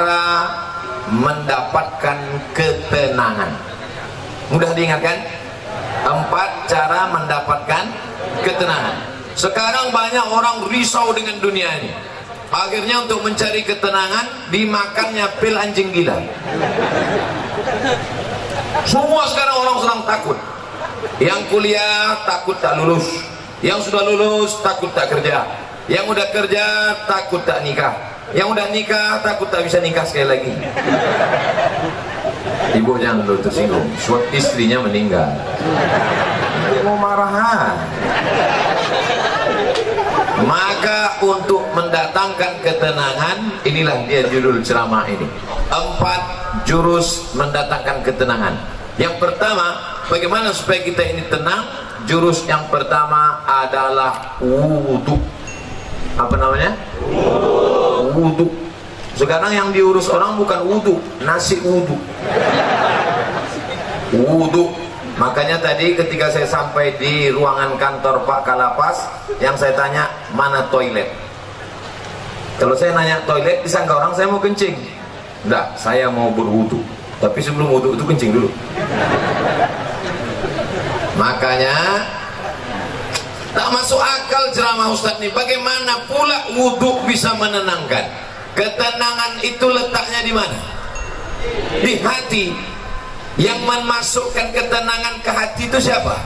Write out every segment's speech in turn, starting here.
cara mendapatkan ketenangan. Mudah diingatkan? 4 cara mendapatkan ketenangan. Sekarang banyak orang risau dengan dunia ini. Akhirnya untuk mencari ketenangan dimakannya pil anjing gila. Semua sekarang orang sedang takut. Yang kuliah takut tak lulus, yang sudah lulus takut tak kerja, yang udah kerja takut tak nikah, yang udah nikah takut tak bisa nikah sekali lagi. Ibu jangan dulu tersinggung, suatu istrinya meninggal. Mau marahan. Maka untuk mendatangkan ketenangan, inilah dia judul ceramah ini. 4 jurus mendatangkan ketenangan. Yang pertama, bagaimana supaya kita ini tenang? Jurus yang pertama adalah wudhu. Apa namanya? Wudhu. Sekarang yang diurus orang bukan wudhu, nasi wudhu. Wudhu. Makanya tadi ketika saya sampai di ruangan kantor Pak Kalapas, yang saya tanya, mana toilet? Kalau saya nanya toilet, disangka orang saya mau kencing. Enggak, saya mau berwudu. Tapi sebelum wudu itu kencing dulu. Makanya tak masuk akal ceramah Ustadz ini. Bagaimana pula wudu bisa menenangkan? Ketenangan itu letaknya di mana? Di hati. Yang memasukkan ketenangan ke hati itu siapa?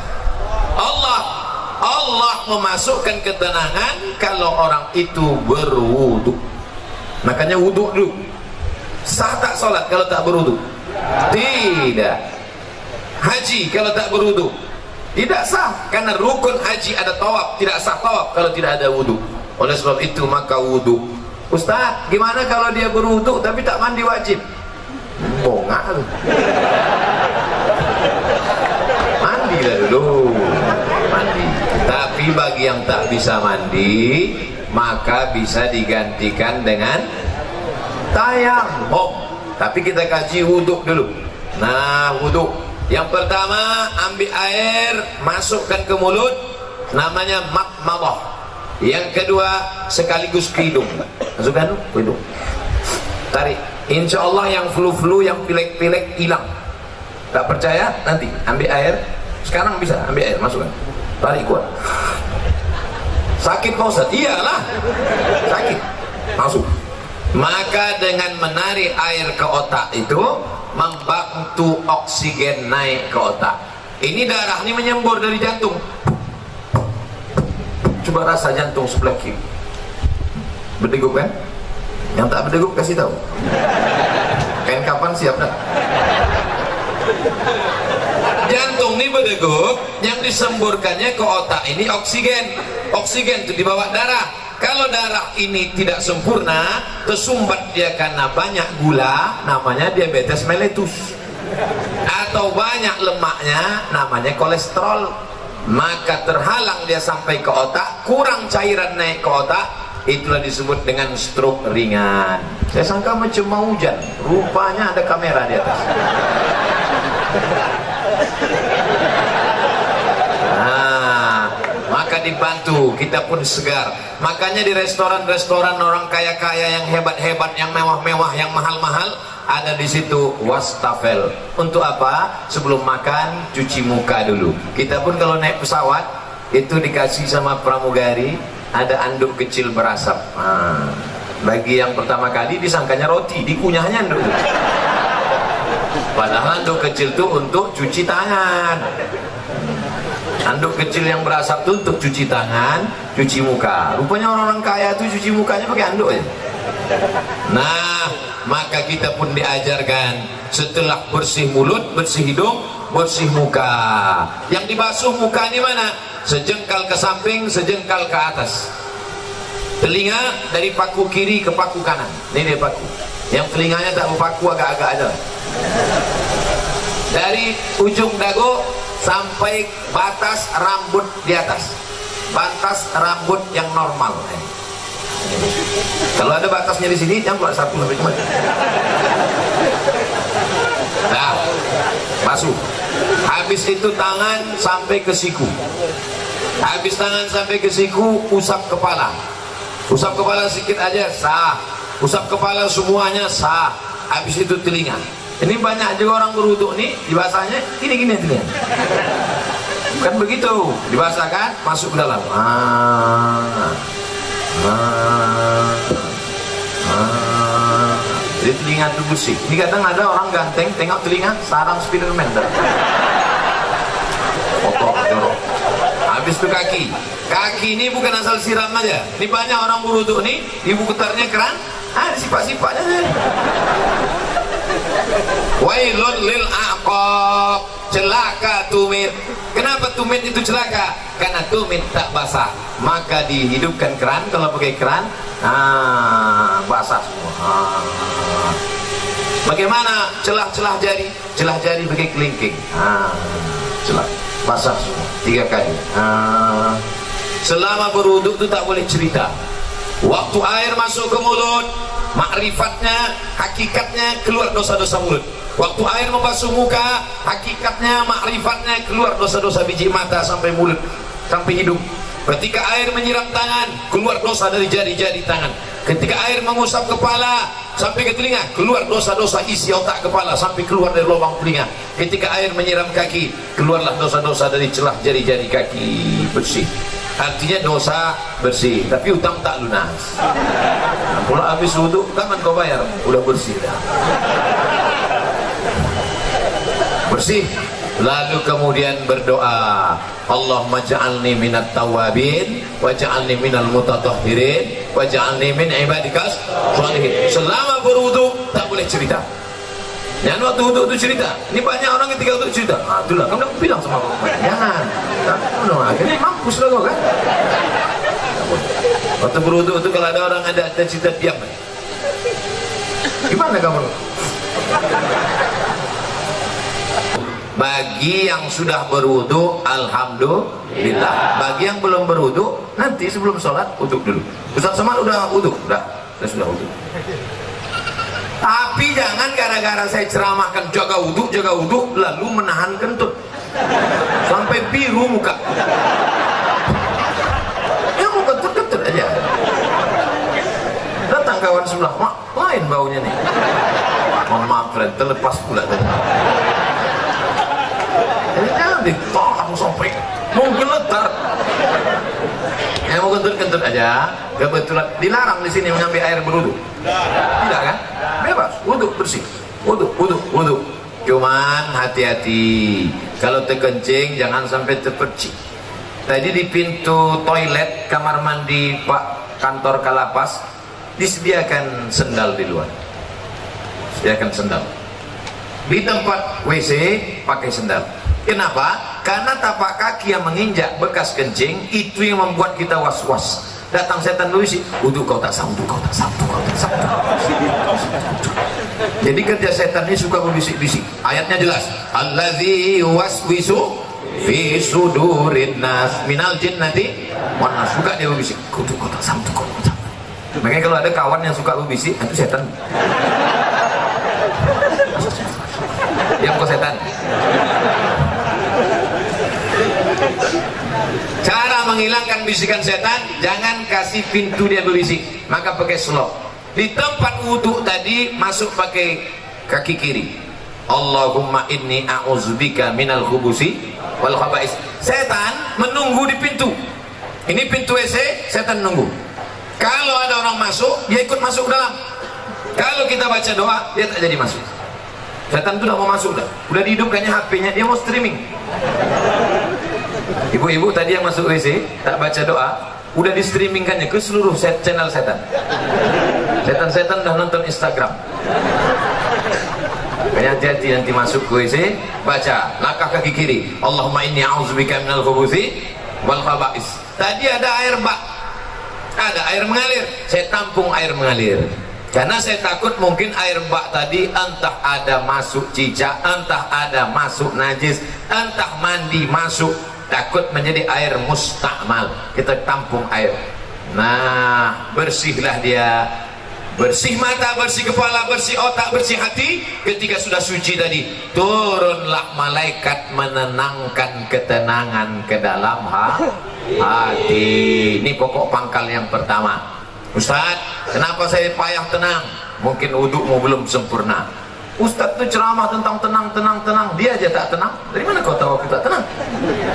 Allah. Allah memasukkan ketenangan kalau orang itu berwudu. Makanya wudu dulu. Sah tak sholat kalau tak berwudu? Tidak. Haji kalau tak berwudu? Tidak sah, karena rukun haji ada tawaf, tidak sah tawaf kalau tidak ada wudu. Oleh sebab itu maka wudu. Ustaz, gimana kalau dia berwudu tapi tak mandi wajib? Bongak lu. Mandi lah dulu. Mandi. Tapi bagi yang tak bisa mandi, maka bisa digantikan dengan tayamum. Tapi kita kaji wudhu dulu. Nah, wudhu yang pertama, ambil air, masukkan ke mulut, namanya madmadah. Yang kedua, sekaligus ke hidung. Masukkan ke hidung, tarik. Insya Allah yang flu-flu, yang pilek-pilek hilang. Tak percaya? Nanti ambil air. Sekarang bisa ambil air, masukkan, tarik kuat. Sakit Pak Ustaz? Iyalah, sakit. Masuk. Maka dengan menarik air ke otak itu membantu oksigen naik ke otak. Ini darah ini menyembur dari jantung. Coba rasa jantung sebelah kiri. Berdegup kan? Yang tak berdegup kasih tahu. Kain kapan siap dah? Jantung ini berdegup, yang disemburkannya ke otak ini oksigen. Oksigen itu dibawa darah. Kalau darah ini tidak sempurna, tersumbat dia karena banyak gula, namanya diabetes mellitus. Atau banyak lemaknya, namanya kolesterol. Maka terhalang dia sampai ke otak, kurang cairan naik ke otak, itulah disebut dengan stroke ringan. Saya sangka macam mau hujan, rupanya ada kamera di atas. Maka dibantu, kita pun segar. Makanya di restoran-restoran orang kaya-kaya yang hebat-hebat, yang mewah-mewah, yang mahal-mahal, ada di situ wastafel. Untuk apa? Sebelum makan cuci muka dulu. Kita pun kalau naik pesawat itu dikasih sama pramugari ada anduk kecil berasap. Bagi yang pertama kali disangkanya roti, dikunyahnya anduk. Padahal anduk kecil itu untuk cuci tangan. Anduk kecil yang berasap itu untuk cuci tangan, cuci muka. Rupanya orang-orang kaya itu cuci mukanya pakai anduk aja. Nah, maka kita pun diajarkan setelah bersih mulut, bersih hidung, bersih muka. Yang dibasuh muka ini mana? Sejengkal ke samping, sejengkal ke atas. Telinga dari paku kiri ke paku kanan. Ini dia paku. Yang telinganya tak berpaku, agak-agak aja. Dari ujung dagu sampai batas rambut di atas, batas rambut yang normal. Kalau ada batasnya di sini, yang keluar 1 sampai cuma. Nah, basuh. Habis itu tangan sampai ke siku. Habis tangan sampai ke siku, usap kepala. Usap kepala sedikit aja sah. usap kepala semuanya sah. Habis itu telinga. Ini banyak juga orang berwudu nih dibasahnya gini-gini telinga. Kan begitu, dibasahkan masuk ke dalam. Jadi telinga itu bersih. Ini kadang ada orang ganteng tengok telinga sarang Spiderman. Kotor, jorok. Habis itu kaki. Kaki ini bukan asal siram aja. Ini banyak orang berwudu nih, ibu putarnya keran, sifat-sifatnya. Wailun lil aqab, celaka tumit. Kenapa tumit itu celaka? Karena tumit tak basah. Maka dihidupkan keran, kalau pakai keran, basah semua. Bagaimana celah-celah jari? Celah jari pakai kelingking. Celah basah semua 3 kali. Selama berwudu itu tak boleh cerita. Waktu air masuk ke mulut, makrifatnya, hakikatnya keluar dosa-dosa mulut. Waktu air membasuh muka, hakikatnya, makrifatnya keluar dosa-dosa biji mata sampai mulut, sampai hidung. Ketika air menyiram tangan, keluar dosa dari jari-jari tangan. Ketika air mengusap kepala sampai ke telinga, keluar dosa-dosa isi otak kepala sampai keluar dari lubang telinga. Ketika air menyiram kaki, keluarlah dosa-dosa dari celah jari-jari kaki, bersih. Artinya dosa bersih, tapi utang tak lunas. Pula habis wudu, kapan kau bayar? Udah bersih dah. Bersih. Lalu kemudian berdoa, Allahumma ja'alni minat tawabin waj'alni minal mutatahhirin waj'alni min ibadikas sholihin. Selama berwudu tak boleh cerita. Jangan waktu wudu itu cerita. Ini banyak orang ketika wudu cerita. Itulah kamu bilang sama aku. Jangan. Akhirnya mampus lah kau kan. Waktu berwudu itu kalau ada orang ada cerita diam. Gimana kamu? Bagi yang sudah berwudu, alhamdulillah. Bagi yang belum berwudu, nanti sebelum sholat wudu dulu. Ustaz Samad udah wudu? Udah, saya sudah wudu. Tapi jangan gara-gara saya ceramahkan jaga wudu, lalu menahan kentut sampai biru muka. Ya mau kentut-kentut aja. Datang kawan sebelah, lain baunya nih. Mohon maaf, friend, terlepas pula tadi. Jadi jangan ditolak sampai mau geletar. Yang mau kentut-kentut aja, kebetulan dilarang di sini mengambil air berwudu. Tidak kan? Bebas, wudu bersih. Wudu. Cuman hati-hati. Kalau terkencing jangan sampai terpercik. Tadi di pintu toilet kamar mandi Pak kantor Kalapas disediakan sendal di luar. Sediakan sendal. Di tempat WC pakai sendal. Kenapa? Karena tapak kaki yang menginjak bekas kencing itu yang membuat kita was-was. Datang setan dulu sih, wudu kau tak sampu. Jadi kerja setan ini suka berbisik-bisik. Ayatnya jelas. Allazi waswisu fi sudurin nas minal jinnati wan nas. Suka dia berbisik. Wudu kau tak sampu. Makanya kalau ada kawan yang suka berbisik, itu setan. Yang kau setan. Cara menghilangkan bisikan setan, jangan kasih pintu dia berbisik, maka pakai slop. Di tempat wudhu tadi masuk pakai kaki kiri. Allahumma inni a'udzubika minal khubusi wal khaba'is. Setan menunggu di pintu. Ini pintu WC, setan nunggu. Kalau ada orang masuk, dia ikut masuk dalam. Kalau kita baca doa, dia tak jadi masuk. Setan itu udah mau masuk dah. Udah dihidupkannya HP-nya, dia mau streaming. Ibu-ibu tadi yang masuk WC tak baca doa, udah di streamingkannya ke seluruh channel setan. Setan-setan udah nonton Instagram. Hati-hati nanti masuk ke WC, baca langkah kaki kiri. Allahumma inni a'udzubika minal khubuthi wal khaba'is. Tadi ada air bak, ada air mengalir, saya tampung air mengalir. Karena saya takut mungkin air bak tadi entah ada masuk cicak, entah ada masuk najis, entah mandi masuk, takut menjadi air mustakmal. Kita tampung air. Nah, bersihlah dia. Bersih mata, bersih kepala, bersih otak, bersih hati. Ketika sudah suci tadi, turunlah malaikat menenangkan ketenangan ke dalam hati. Ini pokok pangkal yang pertama. Ustaz, kenapa saya payah tenang? Mungkin wudukmu belum sempurna. Ustaz itu ceramah tentang tenang, dia aja tak tenang. Dari mana kau tahu aku tak tenang?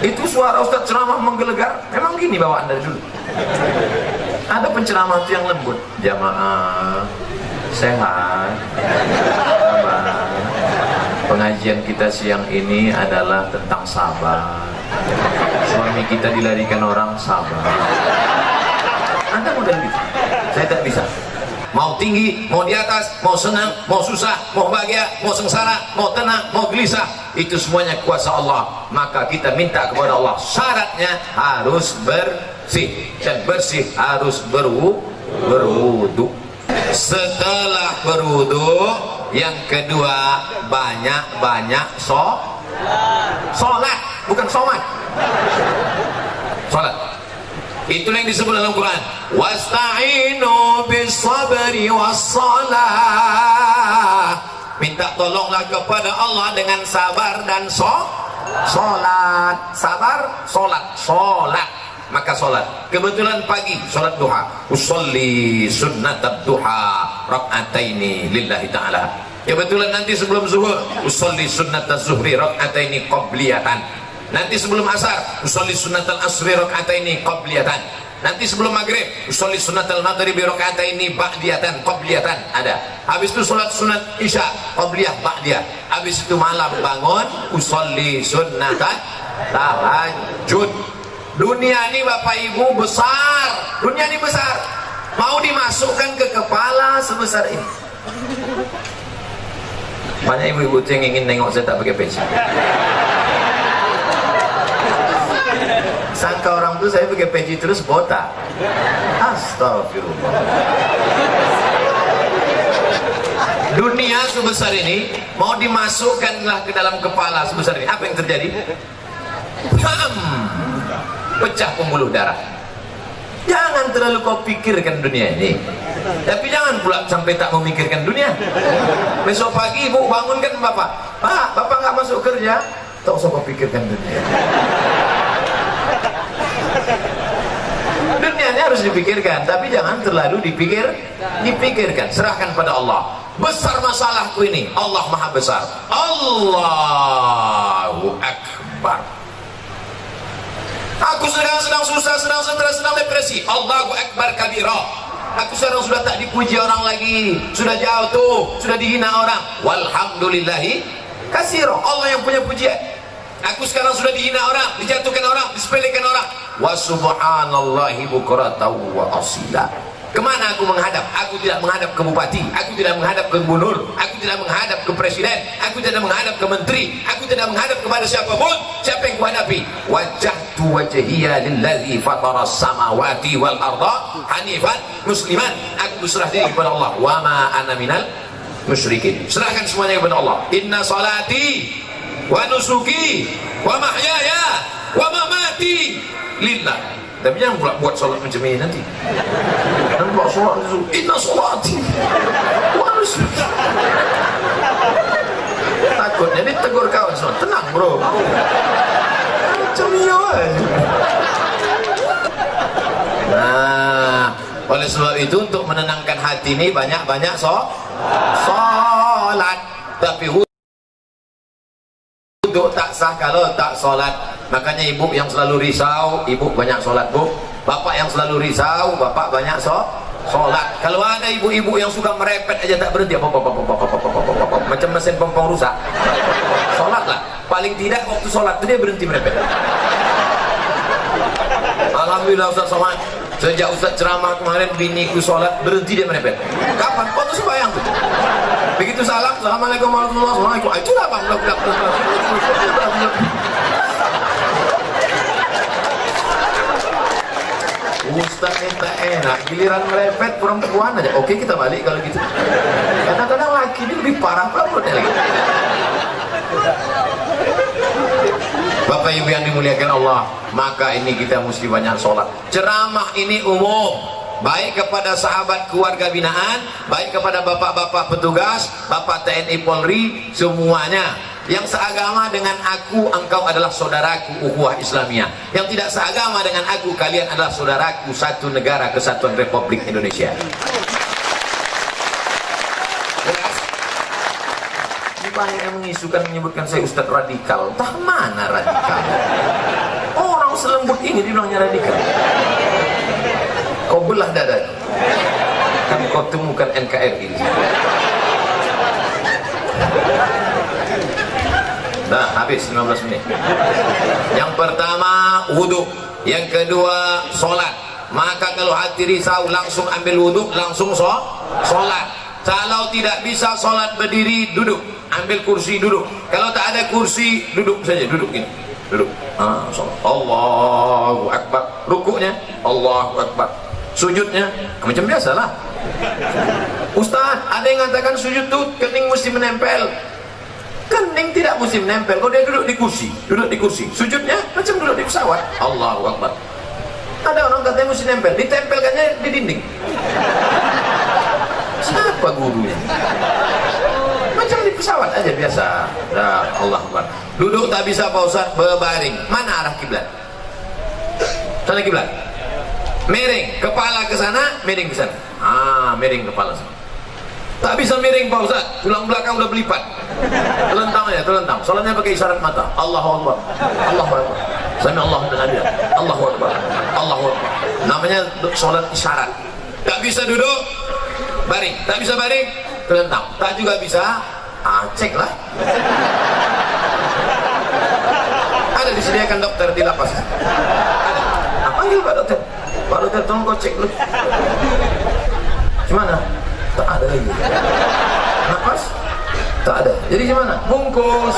Itu suara Ustaz ceramah menggelegar. Memang gini bawaan dari dulu. Ada penceramah itu yang lembut. Jamaah sehat, sabar. Pengajian kita siang ini adalah tentang sabar. Suami kita dilarikan orang, sabar. Anda model gitu. Saya tak bisa. Mau tinggi, mau di atas, mau senang, mau susah, mau bahagia, mau sengsara, mau tenang, mau gelisah, itu semuanya kuasa Allah. Maka kita minta kepada Allah, syaratnya harus bersih, dan bersih harus berwudu. Setelah berwudu, yang kedua banyak-banyak sholat, bukan sholat. Sholat. Itulah yang disebut dalam Quran. Wasta'inu bis-sabri was-salah. Minta tolonglah kepada Allah dengan sabar dan sholat. Sabar, sholat. Maka sholat. Kebetulan pagi sholat duha. Usolli sunnatab duha rak'ataini lillahi ta'ala. Kebetulan nanti sebelum zuhur usolli sunnataz zuhri rak'ataini qabliyatan. Nanti sebelum asar usolli sunnatal asri rak'ataini qabliyatan. Nanti sebelum maghrib usolli sunnatal maghribi rak'ataini ba'diyatan qabliyatan. Ada. Habis itu salat sunat isya qabliyah ba'diyah. Habis itu malam bangun usolli sunnatan tahajud. Dunia ini Bapak Ibu besar. Dunia ini besar. Mau dimasukkan ke kepala sebesar ini. Banyak ibu-ibu yang ingin nengok saya tak pakai peci. Sangka orang tuh saya pakai peci terus botak. Astagfirullah. Dunia sebesar ini mau dimasukkanlah ke dalam kepala sebesar ini. Apa yang terjadi? Pecah pembuluh darah. Jangan terlalu kau pikirkan dunia ini, tapi jangan pula sampai tak memikirkan dunia. Besok pagi ibu bangunkan bapak, Pak, bapak nggak masuk kerja, tak usah kau pikirkan dunia. Dunianya harus dipikirkan, tapi jangan terlalu dipikirkan. Serahkan pada Allah. Besar masalahku ini, Allah Maha Besar. Allahu Akbar. Aku sedang susah, sedang stres, sedang depresi. Allahu Akbar kabira. Aku sekarang sudah tak dipuji orang lagi, sudah jauh tuh, sudah dihina orang. Walhamdulillahi katsira. Allah yang punya pujian. Aku sekarang sudah dihina orang, dijatuhkan orang, disepelekan orang. Wa subhanallahi bukratan wa asila. Kemana aku menghadap? Aku tidak menghadap ke bupati, aku tidak menghadap ke gubernur, aku tidak menghadap ke presiden, aku tidak menghadap ke menteri, aku tidak menghadap kepada siapapun. Siapa yang kuhadapi? Wajjahtu wajhiya lillazi fataras samawati wal arda hanifan musliman. Aku berserah diri kepada Allah. Wa ma ana minal musyrikin. Serahkan semuanya kepada Allah. Inna salati wa nusuki wa mahyaya wa mamati lillah. Tapi jangan pula buat sholat macam ini nanti. Dan buat sholat itu inna sholati wa nusuki. Takutnya ditegur kawan semua. Tenang bro, macam ini aja. Nah, oleh sebab itu untuk menenangkan hati ini banyak-banyak sholat. Tapi wudhu tak sah kalau tak sholat. Makanya ibu yang selalu risau, ibu banyak sholat bu. Bapak yang selalu risau, bapak banyak sholat. Kalau ada ibu-ibu yang suka merepet aja tak berhenti, macam mesin pompong rusak, sholatlah. Paling tidak waktu sholat itu dia berhenti merepet. Alhamdulillah Ustaz Somad, sejak Ustaz ceramah kemarin biniku sholat berhenti dia merepet. Kapan? Waktu sembahyang tuh. Begitu salam, assalamualaikum warahmatullahi wabarakatuh. Itulah bang. Ustaz minta enak, giliran merepet perempuan aja. Oke kita balik kalau gitu. Kadang-kadang laki ini lebih parah banget lagi. Bapak Ibu yang dimuliakan Allah, maka ini kita mesti banyak sholat. Ceramah ini umum, baik kepada sahabat keluarga binaan, baik kepada bapak-bapak petugas, bapak TNI Polri, semuanya. Yang seagama dengan aku, engkau adalah saudaraku, ukhuwah Islamiyah. Yang tidak seagama dengan aku, kalian adalah saudaraku, satu negara kesatuan Republik Indonesia. Jelas? Ini banyak yang mengisukan, menyebutkan saya Ustadz radikal. Entah mana radikal? Orang selembut ini dibilangnya radikal. Kau belah dada, kan kau temukan NKRI. Nah, habis 15 menit. Yang pertama wudhu, yang kedua sholat. Maka kalau hati risau langsung ambil wudhu, langsung sholat. Kalau tidak bisa sholat berdiri, duduk, ambil kursi, duduk. Kalau tak ada kursi, duduk saja, duduk ini, duduk. Sholat. Allahu Akbar. Rukuknya Allahu Akbar. Sujudnya macam biasalah. Ustaz, ada yang mengatakan sujud tuh kening mesti menempel. Kening tidak mesti menempel. Kalau dia duduk di kursi, duduk di kursi. Sujudnya macam duduk di pesawat. Allahu Akbar. Ada orang katanya mesti nempel, ditempelkannya di dinding. Siapa gurunya? Macam di pesawat aja biasa. Nah, Allah Akbar. Duduk tak bisa Pak Ustaz, berbaring. Mana arah kiblat? Sana kiblat. Miring kepala ke sana, miring ke sana. Miring kepala sana. Tak bisa miring Pak Ustaz, tulang belakang udah berlipat. Telentang aja, telentang. Soalnya pakai isyarat mata. Allahu Akbar. Allahu Akbar. Sami Allahu liman hamidah. Allahu Akbar. Allahu Akbar. Namanya salat isyarat. Tak bisa duduk, baring. Tak bisa baring, telentang. Tak juga bisa, cek lah. Ada disediakan dokter di lapas. Ada. Panggil Pak Dokter. Pak Dokter, tolong kau cek dulu. Gimana? Tak ada lagi. Napas? Tak ada. Jadi gimana? Bungkus.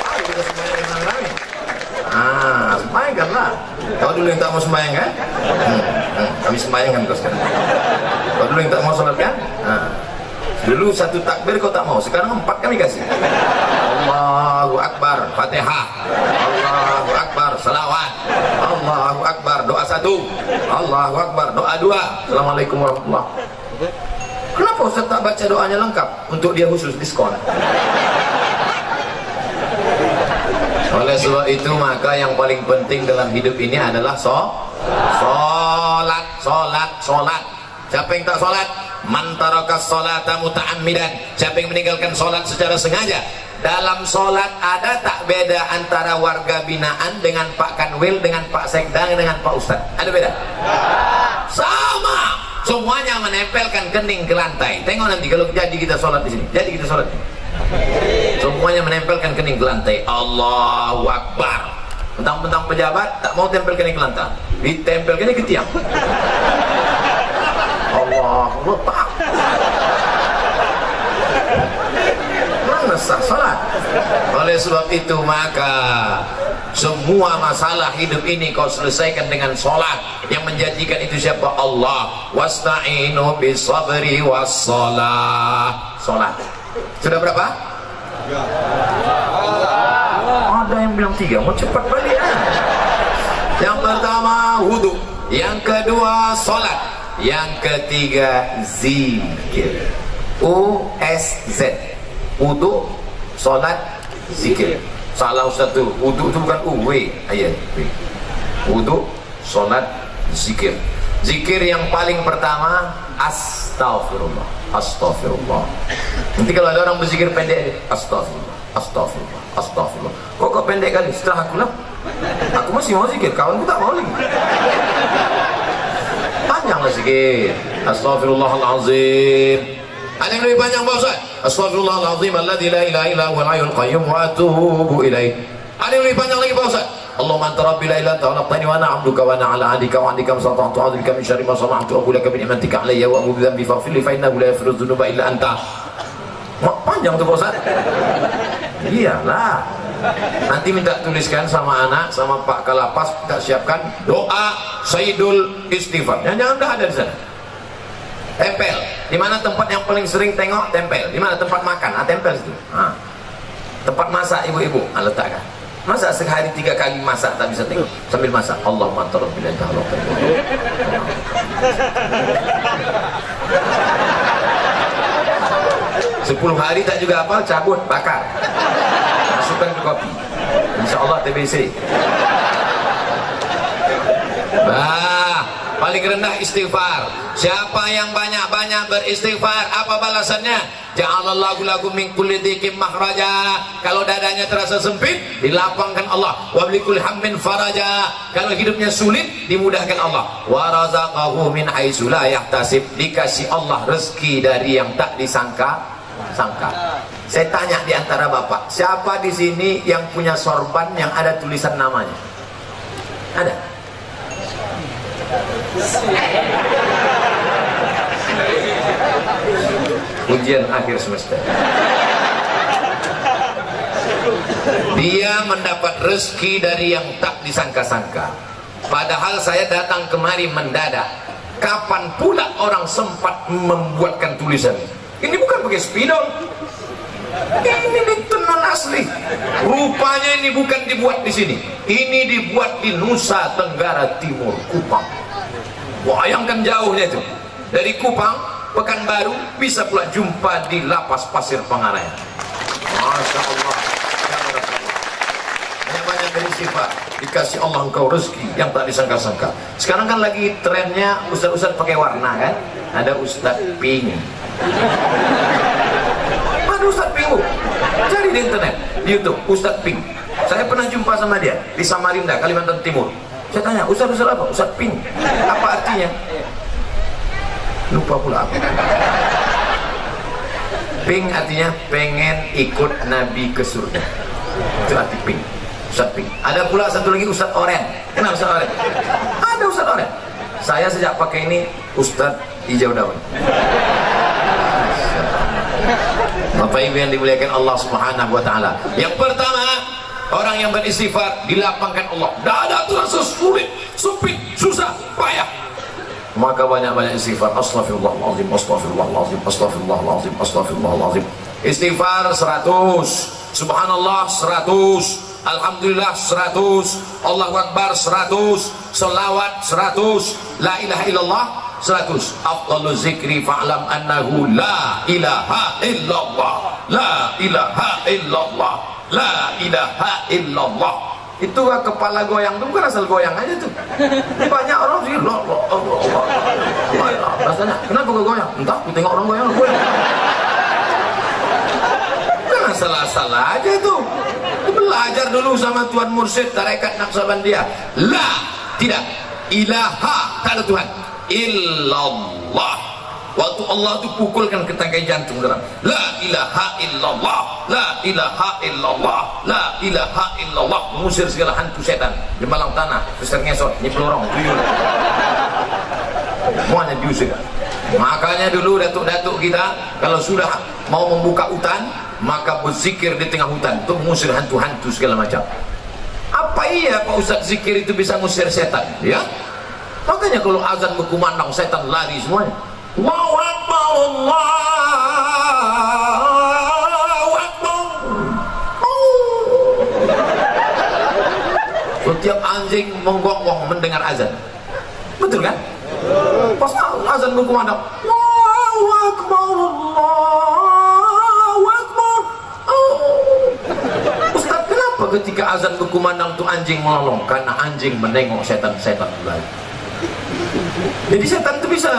Ayo kita sembahyang dengan rame. Sembahyangkan lah. Kau dulu yang tak mau sembahyang kan? Kami sembahyangkan kau sekarang. Kau dulu yang tak mau sholat kan? Dulu satu takbir kau tak mau, sekarang 4 kami kasih. Allahu Akbar, Fatihah. Allahu Akbar, salawat. Allahu Akbar, doa 1. Allahu Akbar, doa 2. Assalamualaikum warahmatullahi wabarakatuh. Kenapa Ustaz tak baca doanya lengkap? Untuk dia khusus diskon. Oleh sebab itu maka yang paling penting dalam hidup ini adalah sholat. Siapa yang tak sholat? Man tarakas sholata muta'ammidan. Siapa yang meninggalkan sholat secara sengaja. Dalam sholat ada tak beda antara warga binaan dengan Pak Kanwil, dengan Pak Sekda, dengan Pak Ustadz? Ada beda? Sama. Semuanya menempelkan kening ke lantai. Tengok nanti kalau jadi kita sholat di sini. Jadi kita sholat. Semuanya menempelkan kening ke lantai. Allahu Akbar. Mentang-mentang pejabat tak mau tempel kening ke lantai. Ditempel kening ke tiang. Allahu Akbar. Mana sah salat? Oleh sebab itu maka semua masalah hidup ini kau selesaikan dengan sholat. Yang menjanjikan itu siapa? Allah. Wasta'inu bisabri wassalah. Sholat. Sudah berapa? 3. Ada yang bilang 3. Mau cepat balik ya? Yang pertama wudhu, yang kedua sholat, yang ketiga zikir. USZ. Wudhu, sholat, zikir. Salah Ustaz tuh, wudhu itu bukan W, ayat wudhu, sholat, zikir. Zikir yang paling pertama astagfirullah, astagfirullah. Nanti kalau ada orang berzikir pendek, astagfirullah, astagfirullah, astagfirullah. Kok pendek kali? Setelah aku lah, aku masih mau zikir, kawanku tak mau lagi. Panjanglah zikir. Astagfirullahalazim. Ada yang lebih panjang Pak Ustaz? Astaghfirullahaladzim alladzi la ilaha illa huwal hayyul qayyum wa atubu ilaih. Ada yang lebih panjang lagi Pak Ustaz? Allahumma anta rabbi la ilaha illa anta khalaqtani wa ana 'abduka wa ana 'ala 'ahdika wa 'adika masata'tu a'udzubika min syarri ma sana'tu wa laka bi ni'matika 'alayya wa a'udzu bi faghfir li fa innahu la yaghfiru dzunuba illa anta. Panjang tuh Pak Ustaz? Iyalah. Nanti minta tuliskan sama anak, sama Pak Kalapas, kita siapkan doa Sayyidul Istighfar. Jangan dah ada di sana. Tempel. Di mana tempat yang paling sering tengok? Tempel. Di mana tempat makan? Tempel situ. Tempat masak ibu-ibu, letakkan. Masa sehari 3 kali masak tak bisa tengok sambil masak. Allahumma anta rabbil ilahi ta'ala. 10 hari tak juga apa, cabut, bakar, masukkan ke kopi, insya Allah TBC. Nah, paling rendah istighfar. Siapa yang banyak-banyak beristighfar, apa balasannya? Ja'alallahu lakum min kulli dhiqin makhraja. Kalau dadanya terasa sempit, dilapangkan Allah. Wa bikulli hammin faraja. Kalau hidupnya sulit, dimudahkan Allah. Wa razaqahu min haitsu la yahtasib. Dikasih Allah rezeki dari yang tak disangka-sangka. Saya tanya di antara bapak, siapa di sini yang punya sorban yang ada tulisan namanya? Ada? Ujian akhir semester. Dia mendapat rezeki dari yang tak disangka-sangka. Padahal saya datang kemari mendadak. Kapan pula orang sempat membuatkan tulisan? Ini bukan pakai spidol. Ini tenun asli. Rupanya ini bukan dibuat di sini. Ini dibuat di Nusa Tenggara Timur, Kupang. Bayangkan jauhnya itu. Dari Kupang, Pekanbaru, bisa pula jumpa di Lapas Pasir Pangarayan. Masya Allah. Banyak-banyak beristifar, dikasih Allah engkau rezeki yang tak disangka-sangka. Sekarang kan lagi trennya ustaz-ustaz pakai warna kan? Ada Ustaz Pink. Ada Ustaz Pink. Cari di internet, di YouTube, Ustaz Pink. Saya pernah jumpa sama dia di Samarinda, Kalimantan Timur. Saya tanya, Ustaz apa? Ustaz Pink. Apa artinya? Lupa pula apa. Pink artinya pengen ikut Nabi ke surga. Itu arti Pink. Ustaz Pink. Ada pula satu lagi Ustaz Oren. Kenal Ustaz Oren? Ada Ustaz Oren. Saya sejak pakai ini Ustaz hijau daun. Bapak Ibu yang dimuliakan Allah Subhanahu wa taala. Yang pertama, orang yang beristighfar dilapangkan Allah. Dada terasa sulit, sempit, susah, payah. Maka banyak-banyak istighfar. Astaghfirullahaladzim, astaghfirullahaladzim, astaghfirullahaladzim, astaghfirullahaladzim. Istighfar 100, subhanallah 100, alhamdulillah 100, Allahu Akbar 100, selawat 100, la ilaha illallah 100. Afdalu zikri fa'lam annahu la ilaha illallah, la ilaha illallah, la ilaha illallah. Itu kepala goyang itu bukan asal goyang aja tuh. Banyak orang sih loh. Rasanya kenapa gue goyang? Entah, gue tengok orang goyang. Jangan salah-salah aja tuh. Belajar dulu sama Tuan Mursyid Tarekat Naqsabandiyah. La, tidak. Ilaha, tak ada Tuhan. Illallah. Waktu Allah itu pukulkan ke tangkai jantung dalam. La ilaha illallah, la ilaha illallah, la ilaha illallah. Mengusir segala hantu setan di malang tanah, besar ngesot, nyepelorong, tuyul. Semuanya diusir. Makanya dulu datuk-datuk kita kalau sudah mau membuka hutan, maka berzikir di tengah hutan untuk mengusir hantu-hantu segala macam. Apa iya Pak Ustaz zikir itu bisa mengusir setan? Ya. Makanya kalau azan berkumandang setan lari semuanya. Allahu Akbar, Allahu Akbar. Setiap anjing menggonggong mendengar azan. Betul kan? Pas azan berkumandang, Allahu Akbar, Allahu Akbar. Ustaz, kenapa ketika azan berkumandang itu anjing melolong? Karena anjing menengok setan-setan lagi. Jadi setan itu bisa,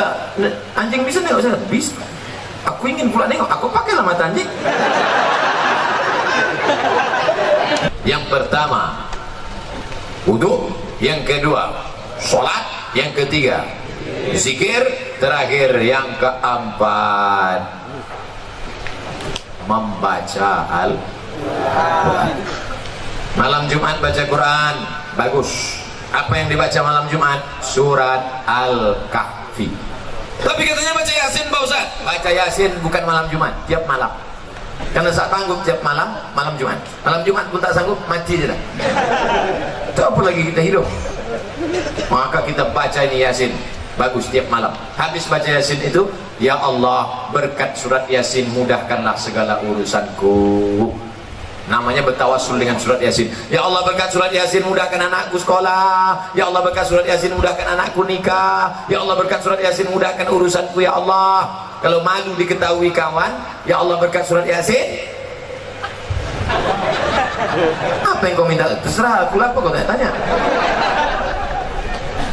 anjing bisa nengok setan? Bisa. Aku ingin pula nengok, aku pakailah mata anjing. Yang pertama wudu, yang kedua sholat, yang ketiga zikir, terakhir yang keempat membaca Al-Quran. Malam Jumat baca Quran, bagus. Apa yang dibaca malam Jumat? Surat Al-Kahfi. Tapi katanya baca Yasin Pak Ustaz. Baca Yasin bukan malam Jumat, tiap malam. Karena tak sanggup tiap malam, malam Jumat. Malam Jumat pun tak sanggup, mati je dah. Itu apa lagi kita hidup? Maka kita baca ini Yasin, bagus tiap malam. Habis baca Yasin itu, ya Allah berkat surat Yasin mudahkanlah segala urusanku. namanya bertawassul dengan surat Yasin. Ya Allah, berkat surat Yasin mudahkan anakku sekolah. Ya Allah, berkat surat Yasin mudahkan anakku nikah. Ya Allah, berkat surat Yasin mudahkan urusanku. Ya Allah, kalau malu diketahui kawan, ya Allah, berkat surat Yasin apa yang kau minta? Terserah aku, apa kau tanya.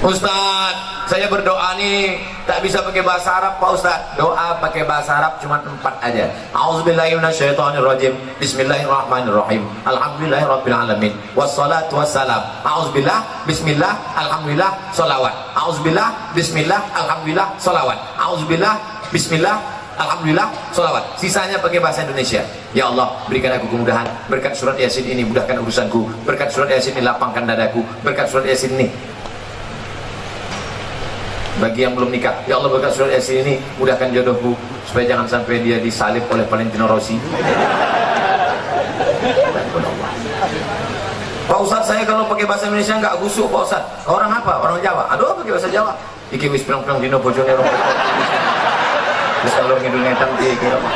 Ustaz, saya berdoa nih tak bisa pakai bahasa Arab Pak Ustaz. Doa pakai bahasa Arab cuma 4 aja. A'udzubillahi minasyaitonirrajim. Bismillahirrahmanirrahim. Alhamdulillahirabbil alamin. Wassalatu wassalam. A'udzubillah, bismillah, alhamdulillah, shalawat. A'udzubillah, bismillah, alhamdulillah, shalawat. A'udzubillah, bismillah, alhamdulillah, sholawat. Sisanya pakai bahasa Indonesia. Ya Allah, berikan aku kemudahan. Berkat surat Yasin ini mudahkan urusanku. Berkat surat Yasin ini lapangkan dadaku. Berkat surat Yasin ini bagi yang belum nikah, ya Allah, berkat surat Yasin ini mudahkan jodohku supaya jangan sampai dia disalib oleh Valentino Rossi. Pak Ustaz, saya kalau pakai bahasa Indonesia nggak gusuk Pak Ustaz. Orang apa? Orang Jawa. Aduh, pakai bahasa Jawa. Iki wis pirang-pirang dino bojone rong. Terus kalau ngidul ngetan kira apa?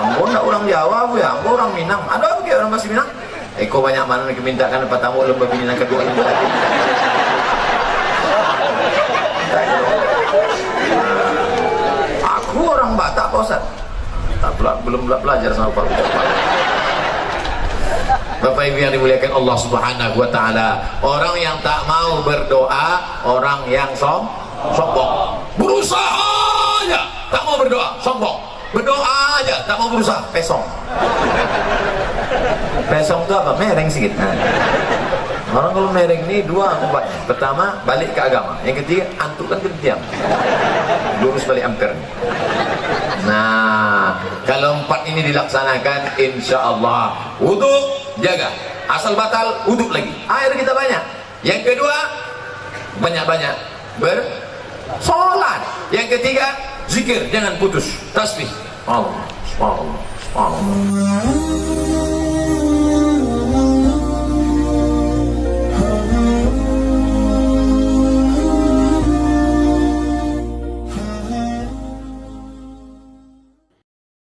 Ampun, enggak orang Jawa Bu ya, ampun orang Minang. Aduh, pakai orang bahasa Minang. Eko banyak mana yang mintakan apa tamu lomba binian kedua ini. Aku orang Batak Pak Ustaz. Belum belajar sama Pak Ustaz. Bapak Ibu yang dimuliakan Allah Subhanahu wa taala, orang yang tak mau berdoa, orang yang sombong. Berusaha aja tak mau berdoa, sombong. Berdoa aja tak mau berusaha, pesong. Pesong itu apa? Mereng sedikit. Orang kalau mereng ini 2 obat. Pertama, balik ke agama. Yang ketiga, antuk kan diam. Lurus balik ampere. Nah, kalau 4 ini dilaksanakan, insya Allah wudu jaga. Asal batal, wudu lagi. Air kita banyak. Yang kedua, banyak-banyak bersolat. Yang ketiga, zikir, jangan putus. Tasbih. Allah, Allah, Allah.